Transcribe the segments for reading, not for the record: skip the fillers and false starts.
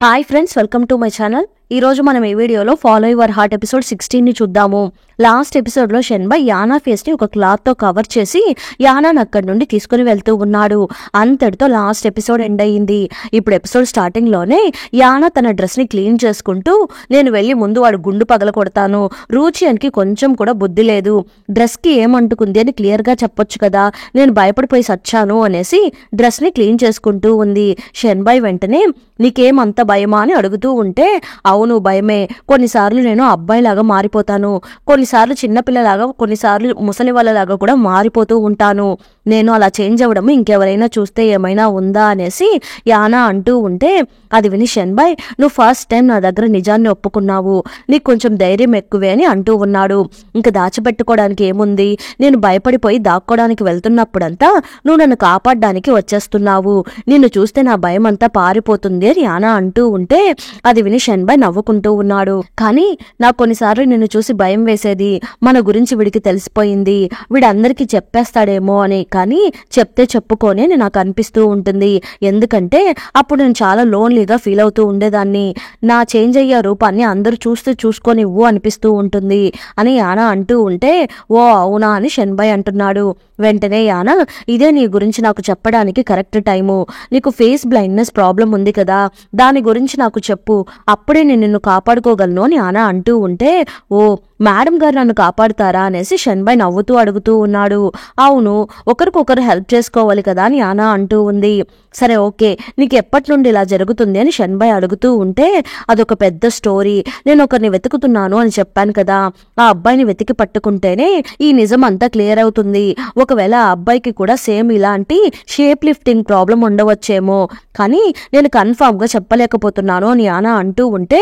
Hi friends, welcome to my channel. ఈ రోజు మనం ఈ వీడియోలో ఫాలో యువర్ హార్ట్ ఎపిసోడ్ 16 ని చూద్దాము. లాస్ట్ ఎపిసోడ్ లో షెన్బై యానా ఫేస్ ని ఒక క్లాత్ తో కవర్ చేసి యానాను అక్కడి నుండి తీసుకుని వెళ్తూ ఉన్నాడు. అంతటితో లాస్ట్ ఎపిసోడ్ ఎండ్ అయ్యింది. ఇప్పుడు ఎపిసోడ్ స్టార్టింగ్ లోనే యానా తన డ్రెస్ ని క్లీన్ చేసుకుంటూ, నేను వెళ్లి ముందు వాడు గుండు పగల కొడతాను, రూచియన్కి కొంచెం కూడా బుద్ధి లేదు, డ్రెస్ కి ఏమంటుకుంది అని క్లియర్ గా చెప్పొచ్చు కదా, నేను భయపడిపోయి సచ్చాను అనేసి డ్రెస్ ని క్లీన్ చేసుకుంటూ ఉంది. షెన్బై వెంటనే నీకేమంత భయమా అని అడుగుతూ ఉంటే, అవును భయమే, కొన్నిసార్లు నేను అబ్బాయిలాగా మారిపోతాను, కొన్నిసార్లు చిన్నపిల్లలాగా, కొన్నిసార్లు ముసలి వాళ్ళలాగా కూడా మారిపోతూ ఉంటాను, నేను అలా చేంజ్ అవ్వడం ఇంకెవరైనా చూస్తే ఏమైనా ఉందా అనేసి యానా అంటూ ఉంటే, అది విని షెన్బై నువ్వు ఫస్ట్ టైం నా దగ్గర నిజాన్ని ఒప్పుకున్నావు, నీకు కొంచెం ధైర్యం ఎక్కువే అని అంటూ ఉన్నాడు. ఇంకా దాచిపెట్టుకోవడానికి ఏముంది, నేను భయపడిపోయి దాక్కోవడానికి వెళ్తున్నప్పుడంతా నువ్వు నన్ను కాపాడడానికి వచ్చేస్తున్నావు, నిన్ను చూస్తే నా భయం అంతా పారిపోతుంది అని యానా అంటూ ఉంటే, అది విని షెన్బై నవ్వుకుంటూ ఉన్నాడు. కానీ నాకు కొన్నిసార్లు నిన్ను చూసి భయం వేసేది, మన గురించి వీడికి తెలిసిపోయింది, వీడందరికీ చెప్పేస్తాడేమో అని, కానీ చెప్తే చెప్పుకోనే నాకు అనిపిస్తూ ఉంటుంది, ఎందుకంటే అప్పుడు నేను చాలా లోన్లీగా ఫీల్ అవుతూ ఉండేదాన్ని, నా చేంజ్ అయ్యే రూపాన్ని అందరూ చూసుకొనివ్వు అనిపిస్తూ ఉంటుంది అని యానా అంటూ ఉంటే, ఓ అవునా అని షెన్బై అంటున్నాడు. వెంటనే యానా, ఇదే నీ గురించి నాకు చెప్పడానికి కరెక్ట్ టైము, నీకు ఫేస్ బ్లైండ్నెస్ ప్రాబ్లం ఉంది కదా, దాని గురించి నాకు చెప్పు, అప్పుడే నేను నిన్ను కాపాడుకోగలను అని యానా అంటూ ఉంటే, ఓ మేడం గారు నన్ను కాపాడుతారా అనేసి షెన్బై నవ్వుతూ అడుగుతూ ఉన్నాడు. అవును, ఒకరికొకరు హెల్ప్ చేసుకోవాలి కదా అని యానా అంటూ ఉంది. సరే ఓకే, నీకు ఎప్పటి నుండి ఇలా జరుగుతుంది అని షెన్బై అడుగుతూ ఉంటే, అదొక పెద్ద స్టోరీ, నేను ఒకరిని వెతుకుతున్నాను అని చెప్పాను కదా, ఆ అబ్బాయిని వెతికి పట్టుకుంటేనే ఈ నిజం అంతా క్లియర్ అవుతుంది, ఒకవేళ ఆ అబ్బాయికి కూడా సేమ్ ఇలాంటి షేప్ లిఫ్టింగ్ ప్రాబ్లం ఉండవచ్చేమో, కానీ నేను కన్ఫామ్ గా చెప్పలేకపోతున్నాను అని యానా అంటూ ఉంటే,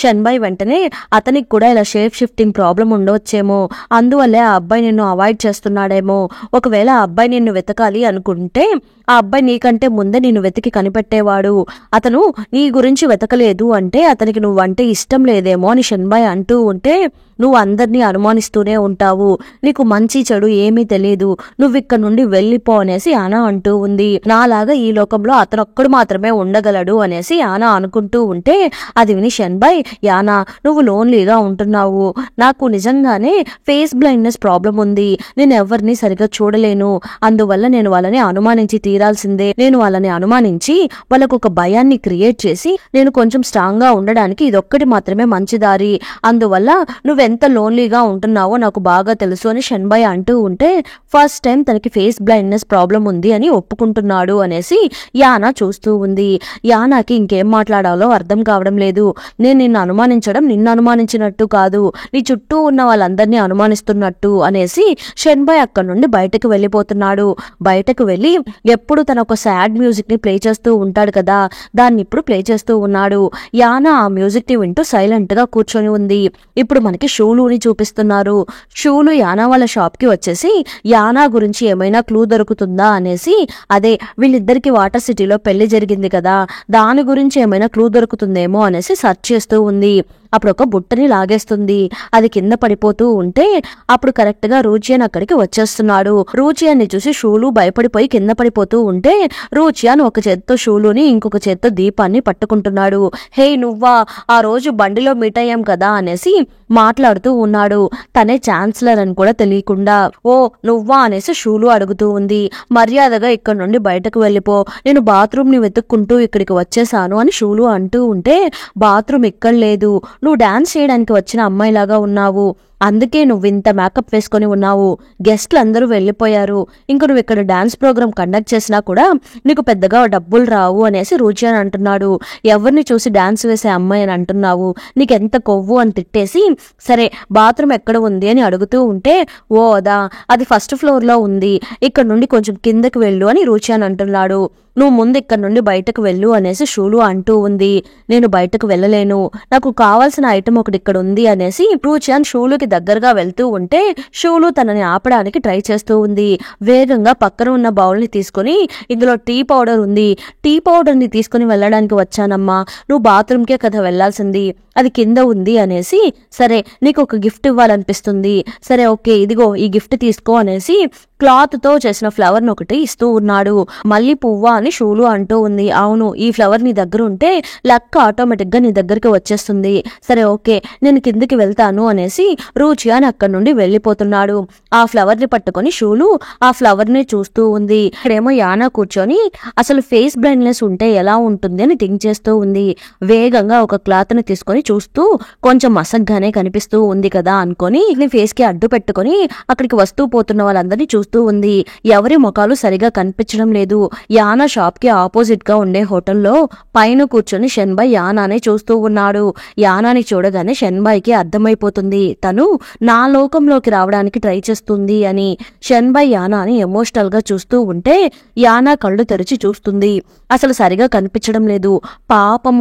షెన్బై వెంటనే అతనికి కూడా ఇలా షేప్ షిఫ్టింగ్ ప్రాబ్లం ఉండవచ్చేమో, అందువల్లే ఆ అబ్బాయి నిన్ను అవాయిడ్ చేస్తున్నాడేమో, ఒకవేళ ఆ అబ్బాయి నిన్ను వెతకాలి అనుకుంటే ఆ అబ్బాయి నీకంటే ముందే నిన్ను వెతికి కనిపెట్టేవాడు, అతను నీ గురించి వెతకలేదు అంటే అతనికి నువ్వంటే ఇష్టం లేదేమో అని షెన్బై అంటూ ఉంటే, నువ్వు అందరినీ అనుమానిస్తూనే ఉంటావు, నీకు మంచి చెడు ఏమీ తెలియదు, నువ్విక్కడ నుండి వెళ్ళిపో అనేసి యానా అంటూ ఉంది. నాలాగా ఈ లోకంలో అతనొక్కడు మాత్రమే ఉండగలడు అనేసి యానా అనుకుంటూ ఉంటే, అది విని షెన్బై, యానా నువ్వు లోన్లీగా ఉంటున్నావు, నాకు నిజంగానే ఫేస్ బ్లైండ్నెస్ ప్రాబ్లం ఉంది, నేను ఎవరిని సరిగా చూడలేను, అందువల్ల నేను వాళ్ళని అనుమానించి తీరాల్సిందే, నేను వాళ్ళని అనుమానించి వాళ్ళకు ఒక భయాన్ని క్రియేట్ చేసి నేను కొంచెం స్ట్రాంగ్ గా ఉండడానికి ఇదొక్కటి మాత్రమే మంచి దారి, అందువల్ల నువ్వెంత లోన్లీగా ఉంటున్నావో నాకు బాగా తెలుసు అని షెన్బై అంటూ ఉంటే, ఫస్ట్ టైం తనకి ఫేస్ బ్లైండ్నెస్ ప్రాబ్లం ఉంది అని ఒప్పుకుంటున్నాడు అనేసి యానా చూస్తూ ఉంది. యానాకి ఇంకేం మాట్లాడాలో అర్థం కావడం లేదు. నేను నిన్ను అనుమానించడం నిన్ను అనుమానించినట్టు కాదు, నీ చుట్టూ ఉన్న వాళ్ళందరినీ అనుమానిస్తున్నట్టు అనేసి షెన్బై అక్కడి నుండి బయటకు వెళ్ళిపోతున్నాడు. బయటకు వెళ్ళి ఎప్పుడు తన ఒక సాడ్ మ్యూజిక్ ని ప్లే చేస్తూ ఉంటాడు కదా, దాన్ని ఇప్పుడు ప్లే చేస్తూ ఉన్నాడు. యానా ఆ మ్యూజిక్ ని వింటూ సైలెంట్ గా కూర్చొని ఉంది. ఇప్పుడు మనకి షూలుని చూపిస్తున్నారు. షూలు యానా వాళ్ళ షాప్ కి వచ్చేసి యానా గురించి ఏమైనా క్లూ దొరుకుతుందా అనేసి, అదే వీళ్ళిద్దరికి వాటర్ సిటీలో పెళ్లి జరిగింది కదా, దాని గురించి ఏమైనా క్లూ దొరుకుతుందేమో అనేసి సెర్చ్ చేస్తూ ఉంది. అప్పుడు ఒక బుట్టని లాగేస్తుంది, అది కింద పడిపోతూ ఉంటే అప్పుడు కరెక్ట్ గా రూచియన్ అక్కడికి వచ్చేస్తున్నాడు. రూచియన్ని చూసి షూలు భయపడిపోయి కింద పడిపోతూ ఉంటే, రూచియన్ ఒక చేత్తో షూలుని ఇంకొక చేత్తో దీపాన్ని పట్టుకుంటున్నాడు. హే నువ్వా, ఆ రోజు బండిలో మీట్ అయ్యాం కదా అనేసి మాట్లాడుతూ ఉన్నాడు. తనే ఛాన్సలర్ అని కూడా తెలియకుండా, ఓ నువ్వా అనేసి షూలు అడుగుతూ ఉంది. మర్యాదగా ఇక్కడ నుండి బయటకు వెళ్ళిపో, నేను బాత్రూమ్ ని వెతుక్కుంటూ ఇక్కడికి వచ్చేసాను అని షూలు అంటూ ఉంటే, బాత్రూమ్ ఇక్కడ లేదు, నువ్వు డాన్స్ చేయడానికి వచ్చిన అమ్మాయిలాగా ఉన్నావు, అందుకే నువ్వు ఇంత మేకప్ వేసుకొని ఉన్నావు, గెస్ట్లు అందరూ వెళ్ళిపోయారు, ఇంక నువ్వు ఇక్కడ డాన్స్ ప్రోగ్రామ్ కండక్ట్ చేసినా కూడా నీకు పెద్దగా డబ్బులు రావు అనేసి రూచియన్ అంటున్నాడు. ఎవరిని చూసి డాన్స్ వేసే అమ్మాయి అని అంటున్నావు, నీకెంత కొవ్వు అని తిట్టేసి, సరే బాత్రూమ్ ఎక్కడ ఉంది అని అడుగుతూ ఉంటే, ఓ అదా, అది ఫస్ట్ ఫ్లోర్ లో ఉంది, ఇక్కడ నుండి కొంచెం కిందకి వెళ్ళు అని రూచియన్ అంటున్నాడు. నువ్వు ముందు ఇక్కడ నుండి బయటకు వెళ్ళు అనేసి షూలు అంటూ ఉంది. నేను బయటకు వెళ్ళలేను, నాకు కావాల్సిన ఐటమ్ ఒకటి ఇక్కడ ఉంది అనేసి రూచియన్ షూలుకి దగ్గరగా వెళ్తూ ఉంటే, షూలు తనని ఆపడానికి ట్రై చేస్తూ ఉంది. వేగంగా పక్కన ఉన్న బౌల్ ని తీసుకుని, ఇందులో టీ పౌడర్ ఉంది, టీ పౌడర్ ని తీసుకుని వెళ్ళడానికి వచ్చానమ్మా, నువ్వు బాత్రూమ్కే కదా వెళ్లాల్సింది, అది కింద ఉంది అనేసి, సరే నీకు ఒక గిఫ్ట్ ఇవ్వాలనిపిస్తుంది, సరే ఓకే ఇదిగో ఈ గిఫ్ట్ తీసుకో అనేసి క్లాత్ తో చేసిన ఫ్లవర్ ని ఒకటి ఇస్తూ ఉన్నాడు. మళ్ళీ పువ్వా అని షూలు అంటూ ఉంది. అవును, ఈ ఫ్లవర్ నీ దగ్గర ఉంటే లక్ ఆటోమేటిక్ గా నీ దగ్గరికి వచ్చేస్తుంది. సరే ఓకే, నేను కిందికి వెళ్తాను అనేసి రూచి అని అక్కడి నుండి వెళ్ళిపోతున్నాడు. ఆ ఫ్లవర్ ని పట్టుకొని షూలు ఆ ఫ్లవర్ ని చూస్తూ ఉంది. ఇక్కడేమో యానా కూర్చొని అసలు ఫేస్ బ్లైండ్నెస్ ఉంటే ఎలా ఉంటుంది అని థింక్ చేస్తూ ఉంది. వేగంగా ఒక క్లాత్ ని తీసుకొని చూస్తూ కొంచెం మసగ్గానే కనిపిస్తూ ఉంది కదా అనుకొని ఫేస్ కి అడ్డు పెట్టుకొని అక్కడికి వస్తూ పోతున్న వాళ్ళందరినీ చూస్తూ ఉంది. ఎవరి ముఖాలు సరిగా కనిపించడం లేదు. యానా షాప్ కి ఆపోజిట్ గా ఉండే హోటల్లో పైన కూర్చొని షెన్బాయ్ యానానే చూస్తూ ఉన్నాడు. యానాని చూడగానే షెన్బాయ్ కి అర్థమైపోతుంది తను నా లోకంలోకి రావడానికి ట్రై చేస్తుంది అని. షెన్బాయ్ యానాని ఎమోషనల్ గా చూస్తూ ఉంటే యానా కళ్ళు తెరిచి చూస్తుంది. అసలు సరిగా కనిపించడం లేదు. పాపం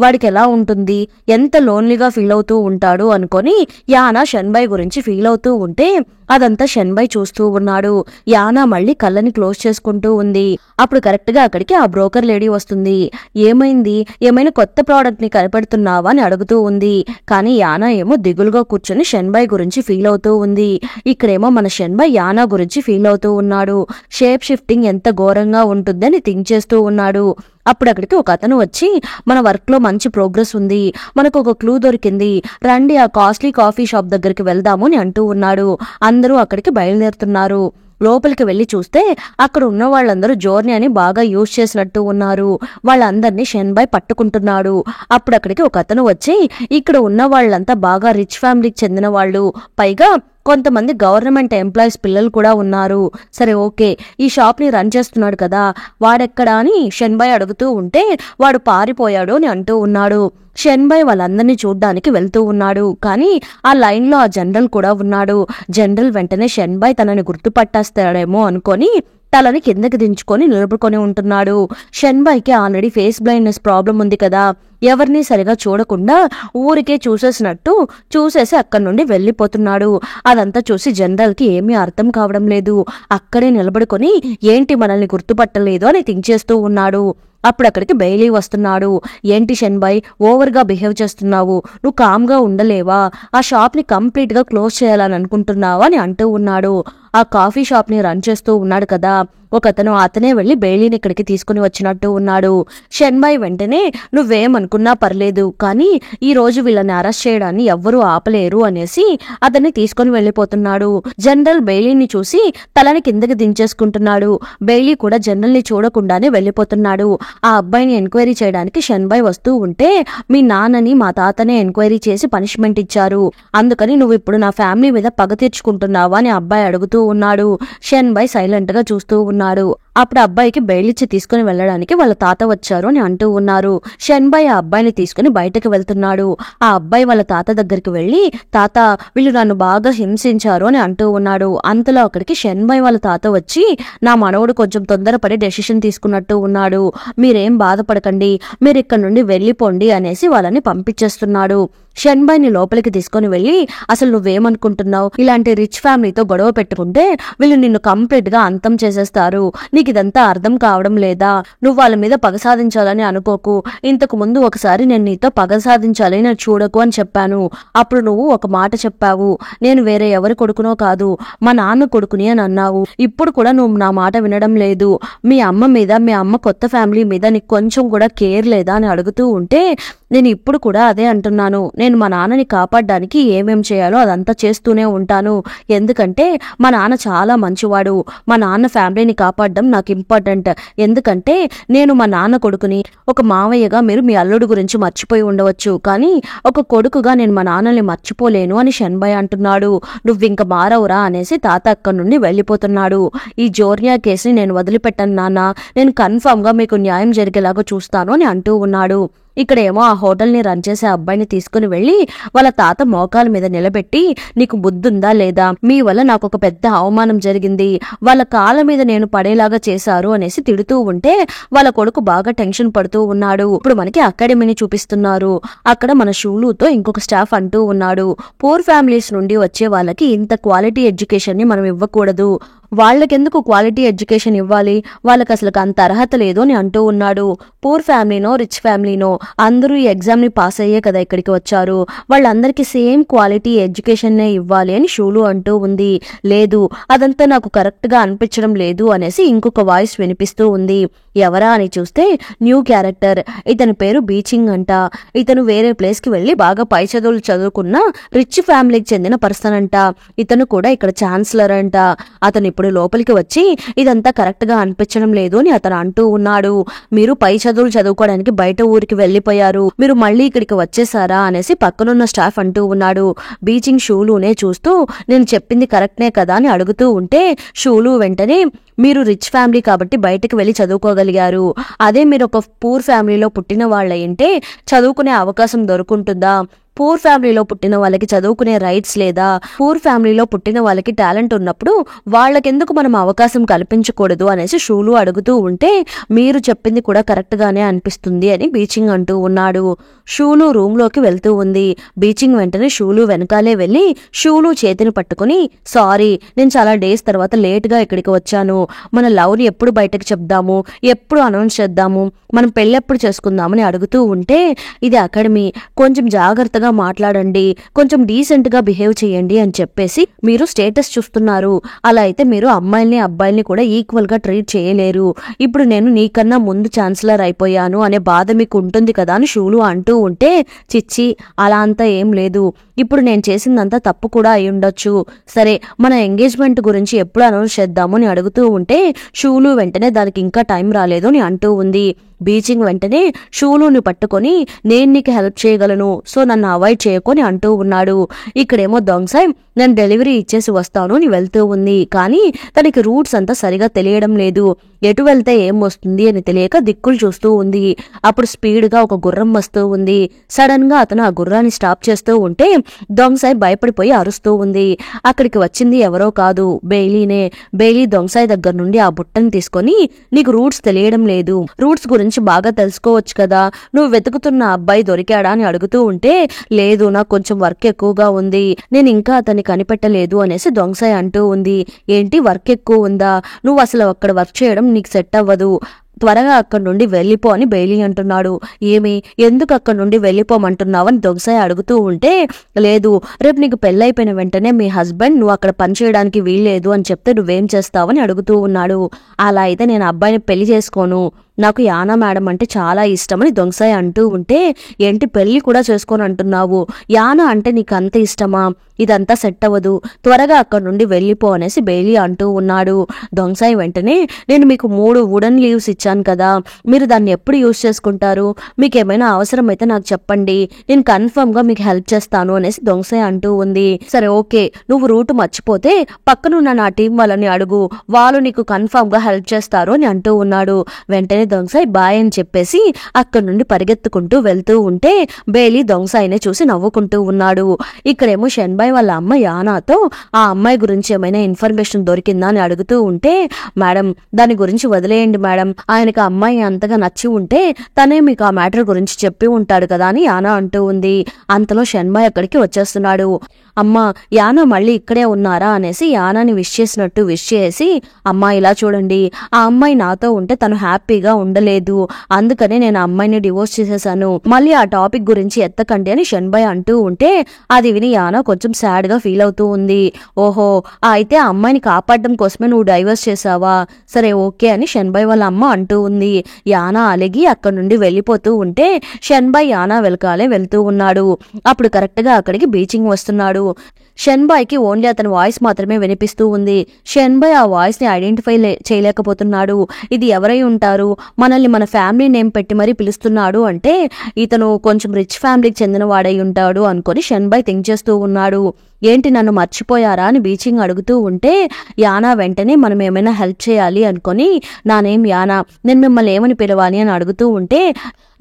వాడికి ఎలా ఉంటుంది, ఎంత లోన్లీగా ఫీల్ అవుతూ ఉంటాడు అనుకొని యానా షెన్బాయ్ గురించి ఫీల్ అవుతూ ఉంటే అదంతా షెన్బాయ్ చూస్తూ ఉన్నాడు. యానా మళ్ళీ కళ్ళని క్లోజ్ చేసుకుంటూ ఉంది. అప్పుడు కరెక్ట్ గా అక్కడికి ఆ బ్రోకర్ లేడీ వస్తుంది. ఏమైంది, ఏమైనా కొత్త ప్రోడక్ట్ ని కనిపెడుతున్నావా అని అడుగుతూ ఉంది. కానీ యానా ఏమో దిగులుగా కూర్చొని షెన్బాయ్ గురించి ఫీల్ అవుతూ ఉంది. ఇక్కడేమో మన షెన్బాయ్ యానా గురించి ఫీల్ అవుతూ ఉన్నాడు. షేప్ షిఫ్టింగ్ ఎంత ఘోరంగా ఉంటుందని థింక్ చేస్తూ ఉన్నాడు. అప్పుడు అక్కడికి ఒక అతను వచ్చి మన వర్క్ లో మంచి ప్రోగ్రెస్ ఉంది, మనకు ఒక క్లూ దొరికింది, రండి ఆ కాస్ట్లీ కాఫీ షాప్ దగ్గరికి వెళ్దాము అని అంటూ ఉన్నాడు. అందరూ అక్కడికి బయలుదేరుతున్నారు. లోపలికి వెళ్లి చూస్తే అక్కడ ఉన్న వాళ్ళందరూ జోర్నియాని బాగా యూజ్ చేసినట్టు ఉన్నారు. వాళ్ళందరినీ షెన్బాయ్ పట్టుకుంటున్నాడు. అప్పుడు అక్కడికి ఒక అతను వచ్చి ఇక్కడ ఉన్న వాళ్ళంతా బాగా రిచ్ ఫ్యామిలీకి చెందిన వాళ్ళు, పైగా కొంతమంది గవర్నమెంట్ ఎంప్లాయీస్ పిల్లలు కూడా ఉన్నారు. సరే ఓకే, ఈ షాప్ ని రన్ చేస్తున్నాడు కదా, వాడెక్కడా అని షెన్బాయ్ అడుగుతూ ఉంటే వాడు పారిపోయాడు అని అంటూ ఉన్నాడు. షెన్బాయ్ వాళ్ళందరినీ చూడ్డానికి వెళ్తూ ఉన్నాడు. కానీ ఆ లైన్ లో ఆ జనరల్ కూడా ఉన్నాడు. జనరల్ వెంటనే షెన్బాయ్ తనని గుర్తుపట్టేస్తాడేమో అనుకొని తలని కిందకి దించుకొని నిలబడుకొని ఉంటున్నాడు. షెన్బాయ్ కి ఆల్రెడీ ఫేస్ బ్లైండ్నెస్ ప్రాబ్లం ఉంది కదా, ఎవరిని సరిగా చూడకుండా ఊరికే చూసేసి అక్కడి నుండి వెళ్ళిపోతున్నాడు. అదంతా చూసి జనరల్ కి ఏమీ అర్థం కావడం లేదు. అక్కడే నిలబడుకొని ఏంటి మనల్ని గుర్తుపట్టలేదు అని థింక్ చేస్తూ ఉన్నాడు. అప్పుడు అక్కడికి బెయిలీ వస్తున్నాడు. ఏంటి షెన్బాయ్, ఓవర్ గా బిహేవ్ చేస్తున్నావు, నువ్వు కామ్ గా ఉండలేవా, ఆ షాప్ ని కంప్లీట్ గా క్లోజ్ చేయాలని అనుకుంటున్నావా అని అంటూ ఉన్నాడు. ఆ కాఫీ షాప్ ని రన్ చేస్తూ ఉన్నాడు కదా ఒకతను, అతనే వెళ్లి బెయిలీని ఇక్కడికి తీసుకుని వచ్చినట్టు ఉన్నాడు. షెన్బాయ్ వెంటనే నువ్వేమనుకున్నా పర్లేదు, కానీ ఈ రోజు వీళ్ళని అరెస్ట్ చేయడాన్ని ఎవ్వరూ ఆపలేరు అనేసి అతన్ని తీసుకుని వెళ్లిపోతున్నాడు. జనరల్ బెయిలీని చూసి తలని కిందకి దించేసుకుంటున్నాడు. బెయిలీ కూడా జనరల్ ని చూడకుండానే వెళ్లిపోతున్నాడు. ఆ అబ్బాయిని ఎంక్వైరీ చేయడానికి షెన్బాయ్ వస్తూ ఉంటే మీ నాన్నని మా తాతనే ఎంక్వైరీ చేసి పనిష్మెంట్ ఇచ్చారు, అందుకని నువ్వు ఇప్పుడు నా ఫ్యామిలీ మీద పగ తీర్చుకుంటున్నావా అని అబ్బాయి అడుగుతూ ఉన్నాడు. షెన్బాయ్ సైలెంట్ గా చూస్తూ ఉన్నాడు. అప్పుడు అబ్బాయికి బెయిలిచ్చి తీసుకుని వెళ్లడానికి వాళ్ళ తాత వచ్చారు అని అంటూ ఉన్నారు. షెన్బాయ్ ఆ అబ్బాయిని తీసుకుని బయటకు వెళ్తున్నాడు. ఆ అబ్బాయి వాళ్ళ తాత దగ్గరికి వెళ్లి, తాత వీళ్ళు నన్ను బాగా హింసించారు అని అంటూ ఉన్నాడు. అంతలో అక్కడికి షెన్బాయ్ వాళ్ళ తాత వచ్చి, నా మనవడు కొంచెం తొందరపడి డెసిషన్ తీసుకున్నట్టు ఉన్నాడు, మీరేం బాధపడకండి, మీరు ఇక్కడ నుండి వెళ్లిపోండి అనేసి వాళ్ళని పంపించేస్తున్నాడు. షెన్బాయ్ ని లోపలికి తీసుకుని వెళ్లి, అసలు నువ్వేమనుకుంటున్నావు, ఇలాంటి రిచ్ ఫ్యామిలీతో గొడవ పెట్టుకుంటే వీళ్ళు నిన్ను కంప్లీట్ గా అంతం చేసేస్తారు, నీకు ఇదంతా అర్థం కావడం లేదా, నువ్వు వాళ్ళ మీద పగ సాధించాలని అనుకోకు, ఇంతకు ముందు ఒకసారి నేను నీతో పగ సాధించాలని నేను చూడకు అని చెప్పాను, అప్పుడు నువ్వు ఒక మాట చెప్పావు, నేను వేరే ఎవరి కొడుకునో కాదు మా నాన్న కొడుకుని అని అన్నావు, ఇప్పుడు కూడా నువ్వు నా మాట వినడం లేదు, మీ అమ్మ మీద, మీ అమ్మ కొత్త ఫ్యామిలీ మీద నీకు కొంచెం కూడా కేర్ లేదా అని అడుగుతూ ఉంటే నేను ఇప్పుడు కూడా అదే అంటున్నాను, నేను మా నాన్నని కాపాడడానికి ఏమేం చేయాలో అదంతా చేస్తూనే ఉంటాను, ఎందుకంటే మా నాన్న చాలా మంచివాడు, మా నాన్న ఫ్యామిలీని కాపాడడం నాకు ఇంపార్టెంట్, ఎందుకంటే నేను మా నాన్న కొడుకుని, ఒక మావయ్యగా మీరు మీ అల్లుడు గురించి మర్చిపోయి ఉండవచ్చు, కానీ ఒక కొడుకుగా నేను మా నాన్నని మర్చిపోలేను అని షెన్బాయ్ అంటున్నాడు. నువ్వింక మారవురా అనేసి తాత అక్కడి నుండి వెళ్లిపోతున్నాడు. ఈ జోర్నియా కేసుని నేను వదిలిపెట్టను నాన్న, నేను కన్ఫర్మ్ గా మీకు న్యాయం జరిగేలాగా చూస్తాను అని అంటూ ఉన్నాడు. ఇక్కడేమో ఆ హోటల్ ని రన్ చేసే అబ్బాయిని తీసుకుని వెళ్లి వాళ్ళ తాత మోకాల మీద నిలబెట్టి, నీకు బుద్ధుందా లేదా, మీ వల్ల నాకు ఒక పెద్ద అవమానం జరిగింది, వాళ్ళ కాళ్ళ మీద నేను పడేలాగా చేశారు అనేసి తిడుతూ ఉంటే వాళ్ళ కొడుకు బాగా టెన్షన్ పడుతూ ఉన్నాడు. ఇప్పుడు మనకి అకాడమీని చూపిస్తున్నారు. అక్కడ మన షూలుతో ఇంకొక స్టాఫ్ అంటూ ఉన్నాడు, పూర్ ఫ్యామిలీస్ నుండి వచ్చే వాళ్ళకి ఇంత క్వాలిటీ ఎడ్యుకేషన్ ని మనం ఇవ్వకూడదు, వాళ్ళకెందుకు క్వాలిటీ ఎడ్యుకేషన్ ఇవ్వాలి, వాళ్ళకి అసలు అంత అర్హత లేదు అని అంటూ ఉన్నాడు. పూర్ ఫ్యామిలీనో రిచ్ ఫ్యామిలీనో అందరూ ఈ ఎగ్జామ్ ని పాస్ అయ్యే కదా ఇక్కడికి వచ్చారు, వాళ్ళందరికీ సేమ్ క్వాలిటీ ఎడ్యుకేషన్ ఇవ్వాలి అని షూలు అంటూ ఉంది. లేదు, అదంతా నాకు కరెక్ట్ గా అనిపించడం లేదు అనేసి ఇంకొక వాయిస్ వినిపిస్తూ ఉంది. ఎవరా అని చూస్తే న్యూ క్యారెక్టర్. ఇతని పేరు బీచింగ్ అంట. ఇతను వేరే ప్లేస్ కి వెళ్లి బాగా పై చదువులు చదువుకున్న రిచ్ ఫ్యామిలీకి చెందిన పర్సన్ అంట. ఇతను కూడా ఇక్కడ ఛాన్సలర్ అంట. అతను ఇప్పుడు లోపలికి వచ్చి ఇదంతా కరెక్ట్ గా అనిపించడం లేదు అని అతను అంటూ ఉన్నాడు. మీరు పై చదువులు చదువుకోవడానికి బయట ఊరికి వెళ్లిపోయారు, మీరు మళ్ళీ ఇక్కడికి వచ్చేసారా అనేసి పక్కనున్న స్టాఫ్ అంటూ ఉన్నాడు. బీచింగ్ షూలునే చూస్తూ నేను చెప్పింది కరెక్ట్నే కదా అని అడుగుతూ ఉంటే షూలు వెంటనే మీరు రిచ్ ఫ్యామిలీ కాబట్టి బయటకు వెళ్లి చదువుకోగలిగారు, అదే మీరు ఒక పూర్ ఫ్యామిలీలో పుట్టిన వాళ్ళంటే చదువుకునే అవకాశం దొరుకుంటుందా, పూర్ ఫ్యామిలీలో పుట్టిన వాళ్ళకి చదువుకునే రైట్స్ లేదా, పూర్ ఫ్యామిలీలో పుట్టిన వాళ్ళకి టాలెంట్ ఉన్నప్పుడు వాళ్ళకెందుకు మనం అవకాశం కల్పించకూడదు అనేసి షూలు అడుగుతూ ఉంటే మీరు చెప్పింది కూడా కరెక్ట్ గానే అనిపిస్తుంది అని బీచింగ్ అంటూ ఉన్నాడు. షూలు రూమ్ లోకి వెళ్తూ ఉంది. బీచింగ్ వెంటనే షూలు వెనకాలే వెళ్లి షూలు చేతిని పట్టుకుని సారీ, నేను చాలా డేస్ తర్వాత లేట్ గా ఇక్కడికి వచ్చాను, మన లవ్ ని ఎప్పుడు బయటకు చెప్దాము, ఎప్పుడు అనౌన్స్ చేద్దాము, మనం పెళ్ళెప్పుడు చేసుకుందామని అడుగుతూ ఉంటే ఇది అకాడమీ, కొంచెం జాగ్రత్తగా మాట్లాడండి, కొంచెం డీసెంట్ గా బిహేవ్ చేయండి అని చెప్పేసి మీరు స్టేటస్ చూస్తున్నారు, అలా అయితే మీరు అమ్మాయిల్ని అబ్బాయిల్ని కూడా ఈక్వల్ గా ట్రీట్ చేయలేరు, ఇప్పుడు నేను నీకన్నా ముందు ఛాన్సలర్ అయిపోయాను అనే బాధ మీకు ఉంటుంది కదా అని షూలు అంటూ ఉంటే చిచ్చి అలా అంతా ఏం లేదు, ఇప్పుడు నేను చేసిందంతా తప్పు కూడా అయి ఉండొచ్చు, సరే మన ఎంగేజ్మెంట్ గురించి ఎప్పుడు అనౌన్స్ చేద్దాము అని అడుగుతూ ఉంటే షూలు వెంటనే దానికి ఇంకా టైం రాలేదు అని అంటూ ఉంది. బీచింగ్ వెంటనే షూలుని పట్టుకొని నేను నీకు హెల్ప్ చేయగలను, సో నన్ను అవాయిడ్ చేయకొని అంటూ ఉన్నాడు. ఇక్కడేమో దొంగసాయ్ నేను డెలివరీ ఇచ్చేసి వస్తాను అని వెళ్తూ ఉంది. కానీ తనకి రూట్స్ అంతా సరిగా తెలియడం లేదు, ఎటు వెళ్తే ఏం వస్తుంది అని తెలియక దిక్కులు చూస్తూ ఉంది. అప్పుడు స్పీడ్ గా ఒక గుర్రం వస్తూ ఉంది. సడన్ గా అతను ఆ గుర్రాన్ని స్టాప్ చేస్తూ ఉంటే దొంగసాయ్ భయపడిపోయి అరుస్తూ ఉంది. అక్కడికి వచ్చింది ఎవరో కాదు, బెయిలీనే. బెయిలీ దొంగసాయ్ దగ్గర నుండి ఆ బుట్టను తీసుకొని నీకు రూట్స్ తెలియడం లేదు, రూట్స్ గురించి బాగా తెలుసుకోవచ్చు కదా, నువ్వు వెతుకుతున్న అబ్బాయి దొరికాడా అని అడుగుతూ ఉంటే లేదు, నాకు కొంచెం వర్క్ ఎక్కువగా ఉంది, నేను ఇంకా అతన్ని కనిపెట్టలేదు అనేసి దొంగసాయ్ అంటూ ఉంది. ఏంటి వర్క్ ఎక్కువ ఉందా, నువ్వు అసలు అక్కడ వర్క్ చేయడం నీకు సెట్ అవ్వదు, త్వరగా అక్కడి నుండి వెళ్ళిపో అని బెయిలీ అంటున్నాడు. ఏమి, ఎందుకు అక్కడి నుండి వెళ్ళిపోమంటున్నావని దొంగసాయ్ అడుగుతూ ఉంటే లేదు, రేపు నీకు పెళ్ళైపోయిన వెంటనే మీ హస్బెండ్ నువ్వు అక్కడ పని చేయడానికి వీల్లేదు అని చెప్తే నువ్వేం చేస్తావని అడుగుతూ ఉన్నాడు. అలా అయితే నేను అబ్బాయిని పెళ్లి చేసుకోను, నాకు యానా మేడం అంటే చాలా ఇష్టమని దొంగసాయ్ అంటూ ఉంటే ఏంటి పెళ్లి కూడా చేసుకొని అంటున్నావు, యానా అంటే నీకు అంత ఇష్టమా, ఇదంతా సెట్ అవ్వదు, త్వరగా అక్కడి నుండి వెళ్ళిపో అనేసి బెయిలీ అంటూ ఉన్నాడు. దొంగసాయ్ వెంటనే నేను మీకు 3 వుడెన్ లీవ్స్ ఇచ్చాను కదా, మీరు దాన్ని ఎప్పుడు యూజ్ చేసుకుంటారు, మీకేమైనా అవసరం అయితే నాకు చెప్పండి, నేను కన్ఫర్మ్ గా మీకు హెల్ప్ చేస్తాను అనేసి దొంగసాయ్ అంటూ ఉంది. సరే ఓకే, నువ్వు రూట్ మర్చిపోతే పక్కనున్న నా టీం వాళ్ళని అడుగు, వాళ్ళు నీకు కన్ఫర్మ్ గా హెల్ప్ చేస్తారు అని అంటూ ఉన్నాడు. వెంటనే దొంగసాయ్ బాయ్ అని చెప్పేసి అక్కడి నుండి పరిగెత్తుకుంటూ వెళ్తూ ఉంటే బెయిలీ దొంగసాయినే చూసి నవ్వుకుంటూ ఉన్నాడు. ఇక్కడేమో షెన్బాయ్ వాళ్ళ అమ్మ యానాతో ఆ అమ్మాయి గురించి ఏమైనా ఇన్ఫర్మేషన్ దొరికిందా అని అడుగుతూ ఉంటే మేడం దాని గురించి వదిలేయండి మేడం, ఆయనకు ఆ అమ్మాయి అంతగా నచ్చి ఉంటే తనే మీకు ఆ మ్యాటర్ గురించి చెప్పి ఉంటాడు కదా అని యానా అంటూ ఉంది. అంతలో షెన్బాయ్ అక్కడికి వచ్చేస్తున్నాడు. అమ్మా యానా మళ్ళీ ఇక్కడే ఉన్నారా అనేసి యానాని విష్ చేసినట్టు విష్ చేసి అమ్మా ఇలా చూడండి, ఆ అమ్మాయి నాతో ఉంటే తను హ్యాపీగా ఉండలేదు, అందుకనే నేను ఆ అమ్మాయిని డివోర్స్ చేసేసాను, మళ్ళీ ఆ టాపిక్ గురించి ఎత్తకండి అని షెన్బాయ్ అంటూ ఉంటే అది విని యానా కొంచెం సాడ్ గా ఫీల్ అవుతూ ఉంది. ఓహో, అయితే ఆ అమ్మాయిని కాపాడడం కోసమే నువ్వు డైవర్స్ చేసావా, సరే ఓకే అని షెన్బాయ్ వాళ్ళ అమ్మ అంటూ ఉంది. యానా అలిగి అక్కడి నుండి వెళ్ళిపోతూ ఉంటే షెన్బాయ్ యానా వెనకాలే వెళ్తూ ఉన్నాడు. అప్పుడు కరెక్ట్ గా అక్కడికి బీచింగ్ వస్తున్నాడు. షెన్బాయ్ కి ఓన్లీ అతని వాయిస్ మాత్రమే వినిపిస్తూ ఉంది. షెన్బాయ్ ఆ వాయిస్ ని ఐడెంటిఫై చేయలేకపోతున్నాడు. ఇది ఎవరై ఉంటారు, మనల్ని మన ఫ్యామిలీ నేమ్ పెట్టి మరీ పిలుస్తున్నాడు అంటే ఇతను కొంచెం రిచ్ ఫ్యామిలీకి చెందిన వాడై ఉంటాడు అనుకొని షెన్బాయ్ థింక్ చేస్తూ ఉన్నాడు. ఏంటి నన్ను మర్చిపోయారా అని బీచింగ్ అడుగుతూ ఉంటే యానా వెంటనే మనం ఏమైనా హెల్ప్ చేయాలి అనుకొని నా నేమ్ యానా, నేను మిమ్మల్ని ఏమని పిలవాలి అని అడుగుతూ ఉంటే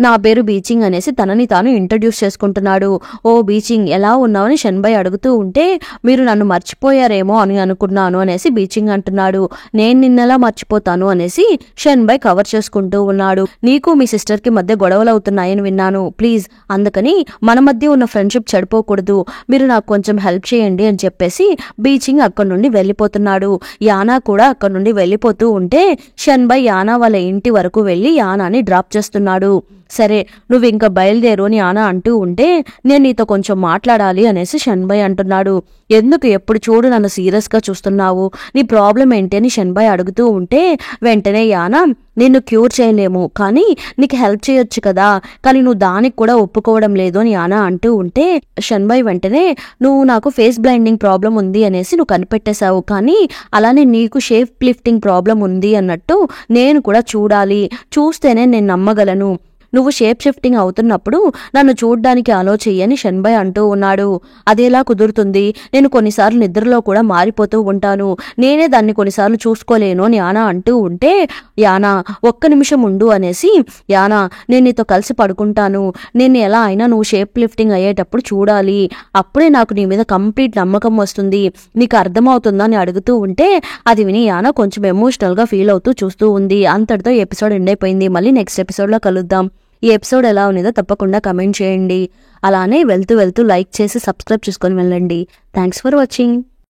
నా పేరు బీచింగ్ అనేసి తనని తాను ఇంట్రడ్యూస్ చేసుకుంటున్నాడు. ఓ బీచింగ్ ఎలా ఉన్నావని షెన్బై అడుగుతూ ఉంటే మీరు నన్ను మర్చిపోయారేమో అని అనుకున్నాను అనేసి బీచింగ్ అంటున్నాడు. నేను నిన్నెలా మర్చిపోతాను అనేసి షెన్బై కవర్ చేసుకుంటూ ఉన్నాడు. నీకు మీ సిస్టర్ కి మధ్య గొడవలు అవుతున్నాయని విన్నాను, ప్లీజ్ అందుకని మన మధ్య ఉన్న ఫ్రెండ్షిప్ చెడిపోకూడదు, మీరు నాకు కొంచెం హెల్ప్ చేయండి అని చెప్పేసి బీచింగ్ అక్కడి నుండి వెళ్ళిపోతున్నాడు. యానా కూడా అక్కడి నుండి వెళ్ళిపోతూ ఉంటే షెన్బై యానా వాళ్ళ ఇంటి వరకు వెళ్లి యానాని డ్రాప్ చేస్తున్నాడు. సరే నువ్వు ఇంకా బయలుదేరు అని యానా అంటూ ఉంటే నేను నీతో కొంచెం మాట్లాడాలి అనేసి షెన్బై అంటున్నాడు. ఎందుకు ఎప్పుడు చూడు నన్ను సీరియస్ గా చూస్తున్నావు, నీ ప్రాబ్లం ఏంటి అని షెన్బై అడుగుతూ ఉంటే వెంటనే యానా నిన్ను క్యూర్ చేయలేము కానీ నీకు హెల్ప్ చేయొచ్చు కదా, కానీ నువ్వు దానికి కూడా ఒప్పుకోవడం లేదు అని యానా అంటూ ఉంటే షెన్బై వెంటనే నువ్వు నాకు ఫేస్ బ్లైండింగ్ ప్రాబ్లం ఉంది అనేసి నువ్వు కనిపెట్టేశావు, కానీ అలానే నీకు షేప్ లిఫ్టింగ్ ప్రాబ్లం ఉంది అన్నట్టు నేను కూడా చూడాలి, చూస్తేనే నేను నమ్మగలను, నువ్వు షేప్ షిఫ్టింగ్ అవుతున్నప్పుడు నన్ను చూడ్డానికి అలో చెయ్యని షెన్బై అంటూ ఉన్నాడు. అదేలా కుదురుతుంది, నేను కొన్నిసార్లు నిద్రలో కూడా మారిపోతూ ఉంటాను, నేనే దాన్ని కొన్నిసార్లు చూసుకోలేను అని యానా అంటూ ఉంటే యానా ఒక్క నిమిషం ఉండు అనేసి యానా నేను నీతో కలిసి పడుకుంటాను, నేను ఎలా అయినా నువ్వు షేప్ లిఫ్టింగ్ అయ్యేటప్పుడు చూడాలి, అప్పుడే నాకు నీ మీద కంప్లీట్ నమ్మకం వస్తుంది, నీకు అర్థమవుతుందా అని అడుగుతూ ఉంటే అది విని యానా కొంచెం ఎమోషనల్ గా ఫీల్ అవుతూ చూస్తూ ఉంది. అంతటితో ఎపిసోడ్ ఎండ్ అయిపోయింది. మళ్ళీ నెక్స్ట్ ఎపిసోడ్ లో కలుద్దాం. ఈ ఎపిసోడ్ ఎలా ఉన్నదో తప్పకుండా కమెంట్ చేయండి. అలానే వెళ్తూ లైక్ చేసి సబ్స్క్రైబ్ చేసుకొని వెళ్ళండి. Thanks for watching.